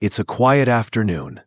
It's a quiet afternoon.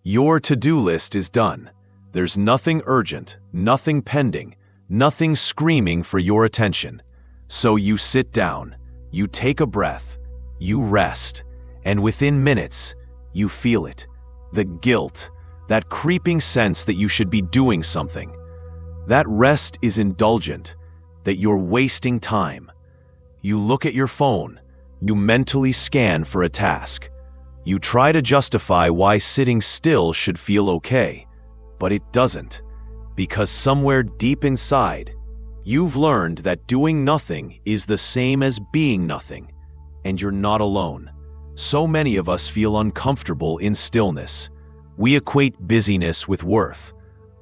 Your to-do list is done. There's nothing urgent, nothing pending, nothing screaming for your attention. So you sit down, you take a breath, you rest, and within minutes, you feel it. The guilt, that creeping sense that you should be doing something. That rest is indulgent, that you're wasting time. You look at your phone, you mentally scan for a task. You try to justify why sitting still should feel okay, but it doesn't, because somewhere deep inside, you've learned that doing nothing is the same as being nothing, and you're not alone. So many of us feel uncomfortable in stillness. We equate busyness with worth.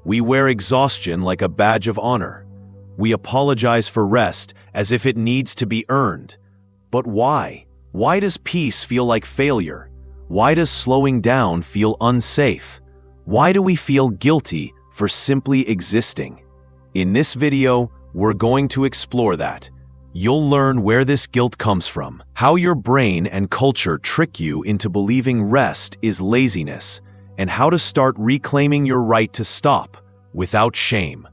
We wear exhaustion like a badge of honor. We apologize for rest as if it needs to be earned. But why? Why does peace feel like failure? Why does slowing down feel unsafe? Why do we feel guilty for simply existing? In this video, we're going to explore that. You'll learn where this guilt comes from, how your brain and culture trick you into believing rest is laziness, and how to start reclaiming your right to stop without shame.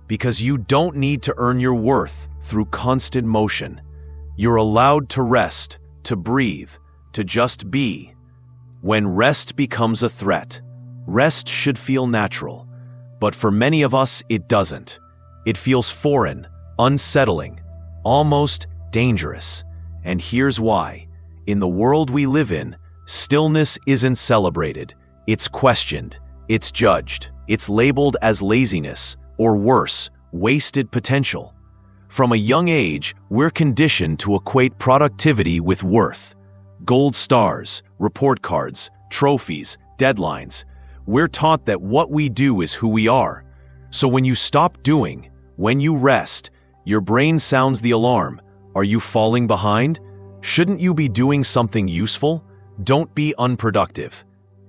Because you don't need to earn your worth through constant motion. You're allowed to rest, to breathe, to just be. When rest becomes a threat, rest should feel natural, but for many of us, it doesn't. It feels foreign, unsettling, almost dangerous. And here's why. In the world we live in, stillness isn't celebrated. It's questioned, it's judged, it's labeled as laziness, or worse, wasted potential. From a young age, we're conditioned to equate productivity with worth. Gold stars, report cards, trophies, deadlines. We're taught that what we do is who we are. So when you stop doing, when you rest, your brain sounds the alarm. Are you falling behind? Shouldn't you be doing something useful? Don't be unproductive.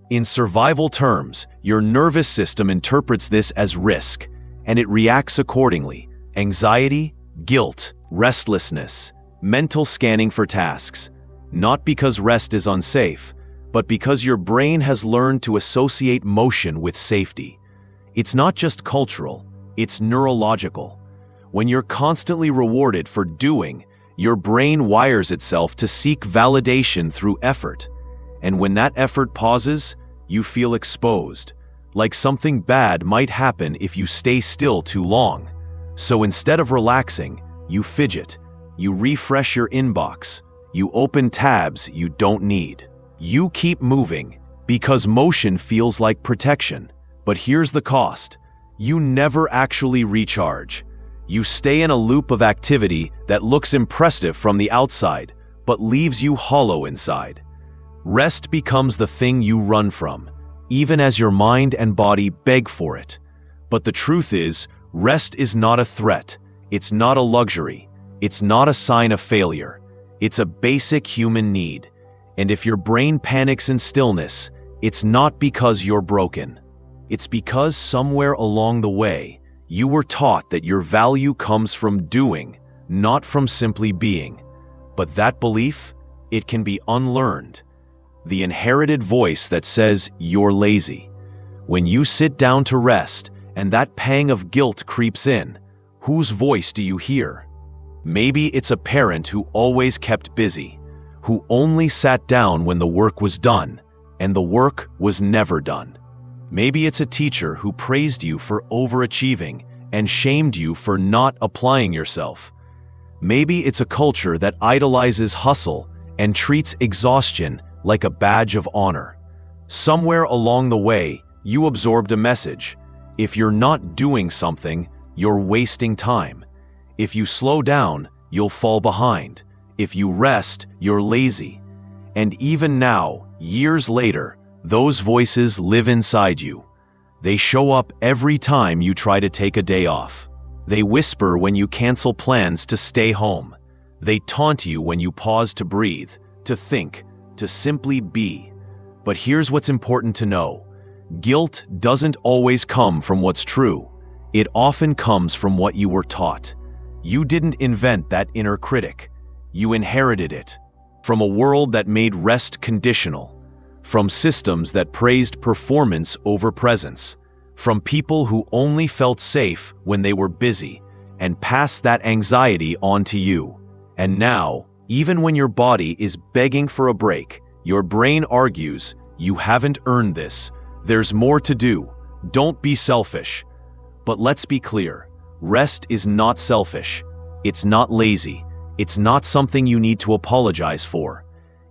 In survival terms, your nervous system interprets this as risk, and it reacts accordingly. Anxiety, guilt, restlessness, mental scanning for tasks. Not because rest is unsafe, but because your brain has learned to associate motion with safety. It's not just cultural, it's neurological. When you're constantly rewarded for doing, your brain wires itself to seek validation through effort. And when that effort pauses, you feel exposed, like something bad might happen if you stay still too long. So instead of relaxing, you fidget, you refresh your inbox, you open tabs you don't need. You keep moving because motion feels like protection. But here's the cost. You never actually recharge. You stay in a loop of activity that looks impressive from the outside, but leaves you hollow inside. Rest becomes the thing you run from, even as your mind and body beg for it. But the truth is, rest is not a threat. It's not a luxury. It's not a sign of failure. It's a basic human need. And if your brain panics in stillness, it's not because you're broken. It's because somewhere along the way, you were taught that your value comes from doing, not from simply being. But that belief, it can be unlearned. The inherited voice that says you're lazy. When you sit down to rest and that pang of guilt creeps in, whose voice do you hear? Maybe it's a parent who always kept busy, who only sat down when the work was done, and the work was never done. Maybe it's a teacher who praised you for overachieving and shamed you for not applying yourself. Maybe it's a culture that idolizes hustle and treats exhaustion like a badge of honor. Somewhere along the way, you absorbed a message. If you're not doing something, you're wasting time. If you slow down, you'll fall behind. If you rest, you're lazy. And even now, years later, those voices live inside you. They show up every time you try to take a day off. They whisper when you cancel plans to stay home. They taunt you when you pause to breathe, to think, to simply be. But here's what's important to know. Guilt doesn't always come from what's true. It often comes from what you were taught. You didn't invent that inner critic. You inherited it. From a world that made rest conditional. from systems that praised performance over presence, from people who only felt safe when they were busy and passed that anxiety on to you. And now, even when your body is begging for a break, your brain argues, "You haven't earned this. There's more to do. Don't be selfish." But let's be clear, rest is not selfish. It's not lazy. It's not something you need to apologize for.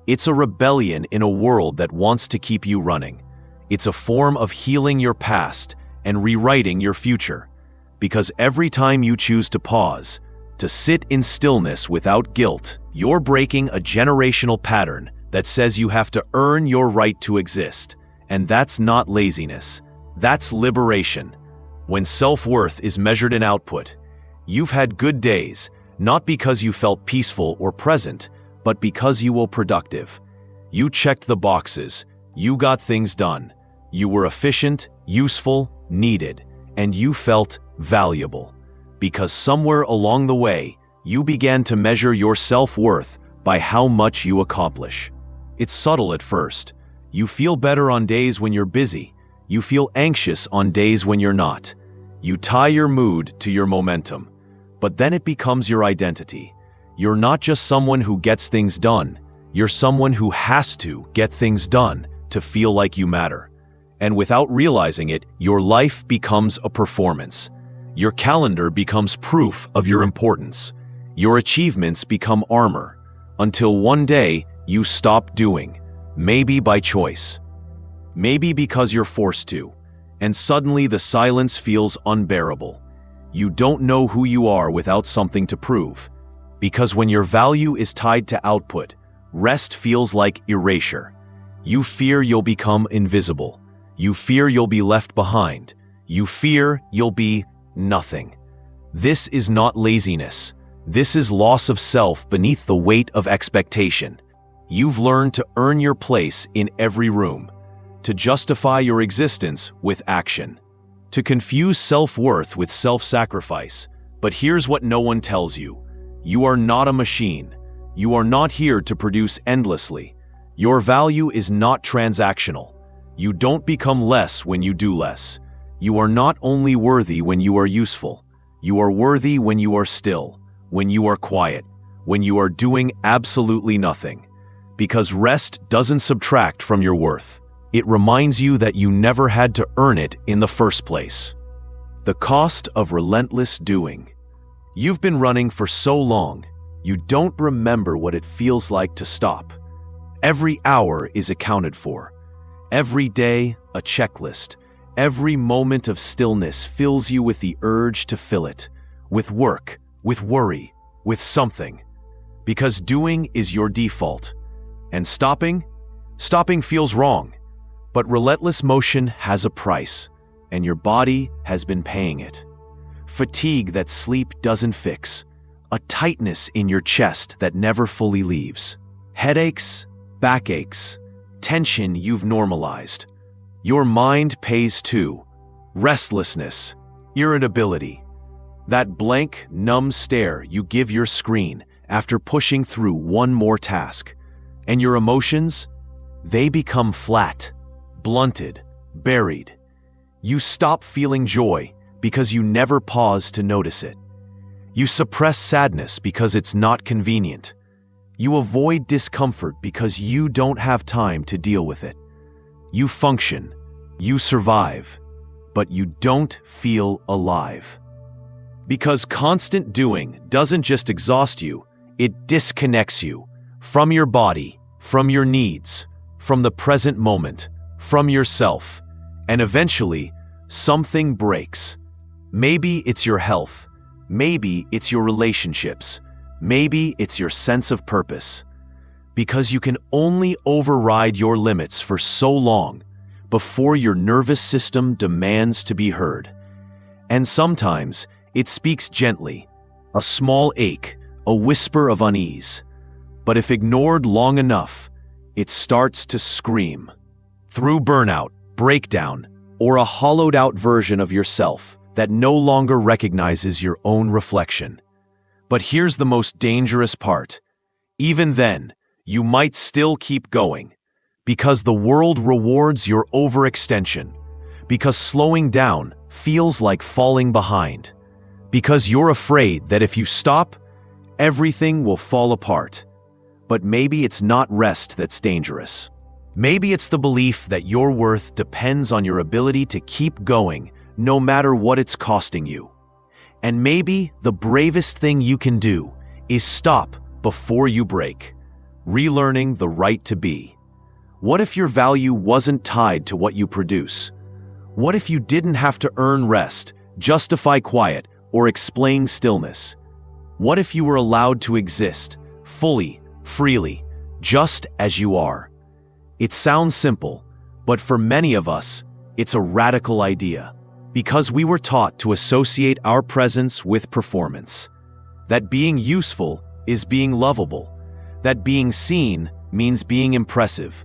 It's a rebellion in a world that wants to keep you running. It's a form of healing your past and rewriting your future. Because every time you choose to pause, to sit in stillness without guilt, you're breaking a generational pattern that says you have to earn your right to exist. And that's not laziness. That's liberation. When self-worth is measured in output, you've had good days, not because you felt peaceful or present, but because you were productive. You checked the boxes, you got things done, you were efficient, useful, needed, and you felt valuable. Because somewhere along the way, you began to measure your self-worth by how much you accomplish. It's subtle at first. You feel better on days when you're busy. You feel anxious on days when you're not. You tie your mood to your momentum. But then it becomes your identity. You're not just someone who gets things done. You're someone who has to get things done to feel like you matter. And without realizing it, your life becomes a performance. Your calendar becomes proof of your importance. Your achievements become armor. Until one day, you stop doing. Maybe by choice. Maybe because you're forced to. And suddenly the silence feels unbearable. You don't know who you are without something to prove. Because when your value is tied to output, rest feels like erasure. You fear you'll become invisible. You fear you'll be left behind. You fear you'll be nothing. This is not laziness. This is loss of self beneath the weight of expectation. You've learned to earn your place in every room, to justify your existence with action, to confuse self-worth with self-sacrifice. But here's what no one tells you. You are not a machine. You are not here to produce endlessly. Your value is not transactional. You don't become less when you do less. You are not only worthy when you are useful. You are worthy when you are still, when you are quiet, when you are doing absolutely nothing. Because rest doesn't subtract from your worth. It reminds you that you never had to earn it in the first place. The cost of relentless doing. You've been running for so long, you don't remember what it feels like to stop. Every hour is accounted for. Every day, a checklist. Every moment of stillness fills you with the urge to fill it. With work, with worry, with something. Because doing is your default. And stopping feels wrong. But relentless motion has a price, and your body has been paying it. Fatigue that sleep doesn't fix. A tightness in your chest that never fully leaves. Headaches, backaches, tension you've normalized. Your mind pays too. Restlessness, irritability. That blank, numb stare you give your screen after pushing through one more task. And your emotions? They become flat, blunted, buried. You stop feeling joy because you never pause to notice it. You suppress sadness because it's not convenient. You avoid discomfort because you don't have time to deal with it. You function, you survive, but you don't feel alive. Because constant doing doesn't just exhaust you, it disconnects you from your body, from your needs, from the present moment, from yourself. And eventually, something breaks. Maybe it's your health. Maybe it's your relationships. Maybe it's your sense of purpose. Because you can only override your limits for so long before your nervous system demands to be heard. And sometimes it speaks gently, a small ache, a whisper of unease. But if ignored long enough, it starts to scream. Through burnout, breakdown, or a hollowed-out version of yourself that no longer recognizes your own reflection. But here's the most dangerous part. Even then, you might still keep going, Because the world rewards your overextension. Because slowing down feels like falling behind. Because you're afraid that if you stop, everything will fall apart. But maybe it's not rest that's dangerous. Maybe it's the belief that your worth depends on your ability to keep going, no matter what it's costing you. And maybe the bravest thing you can do is stop before you break. Relearning the right to be. What if your value wasn't tied to what you produce? What if you didn't have to earn rest, justify quiet, or explain stillness? What if you were allowed to exist, fully, freely, just as you are? It sounds simple, but for many of us, it's a radical idea. Because we were taught to associate our presence with performance. That being useful is being lovable. That being seen means being impressive.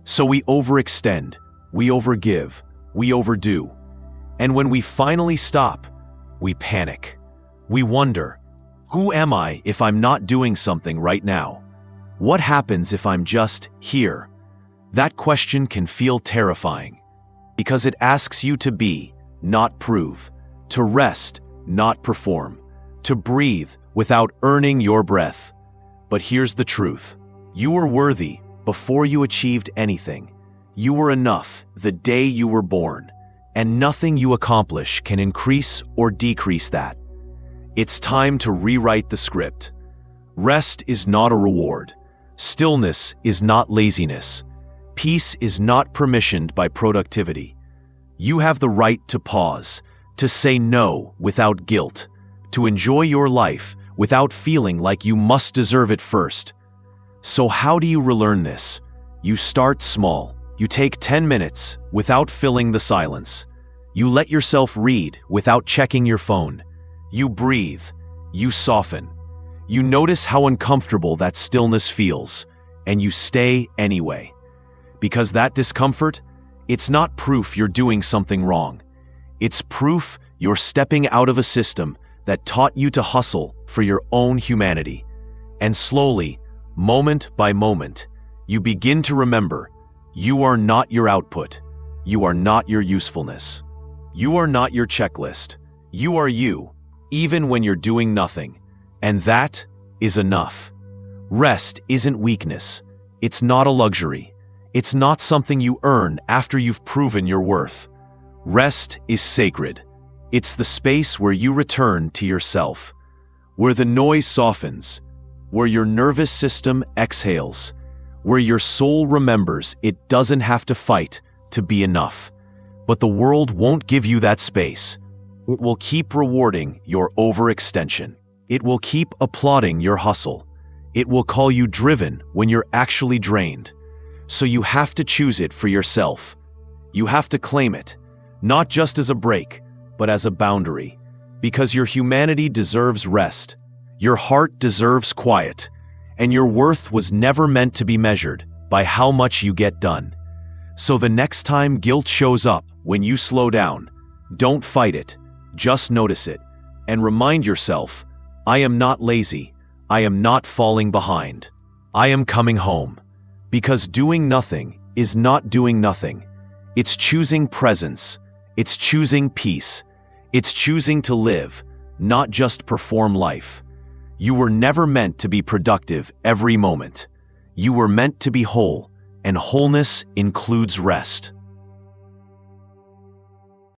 So we overextend, we overgive, we overdo. And when we finally stop, we panic. We wonder, who am I if I'm not doing something right now? What happens if I'm just here? That question can feel terrifying, because it asks you to be, not prove, to rest, not perform, to breathe without earning your breath. But here's the truth. You were worthy before you achieved anything. You were enough the day you were born, and nothing you accomplish can increase or decrease that. It's time to rewrite the script. Rest is not a reward. Stillness is not laziness. Peace is not permissioned by productivity. You have the right to pause, to say no without guilt, to enjoy your life without feeling like you must deserve it first. So how do you relearn this? You start small. You take 10 minutes without filling the silence. You let yourself read without checking your phone. You breathe. You soften. You notice how uncomfortable that stillness feels, and you stay anyway. Because that discomfort, it's not proof you're doing something wrong. It's proof you're stepping out of a system that taught you to hustle for your own humanity. And slowly, moment by moment, you begin to remember you are not your output. You are not your usefulness. You are not your checklist. You are you, even when you're doing nothing. And that is enough. Rest isn't weakness. It's not a luxury. It's not something you earn after you've proven your worth. Rest is sacred. It's the space where you return to yourself, where the noise softens, where your nervous system exhales, where your soul remembers it doesn't have to fight to be enough. But the world won't give you that space. It will keep rewarding your overextension. It will keep applauding your hustle. It will call you driven when you're actually drained. So you have to choose it for yourself. You have to claim it, not just as a break, but as a boundary. Because your humanity deserves rest, your heart deserves quiet, and your worth was never meant to be measured by how much you get done. So the next time guilt shows up when you slow down, don't fight it, just notice it, and remind yourself, I am not lazy, I am not falling behind, I am coming home. Because doing nothing is not doing nothing. It's choosing presence. It's choosing peace. It's choosing to live, not just perform life. You were never meant to be productive every moment. You were meant to be whole, and wholeness includes rest.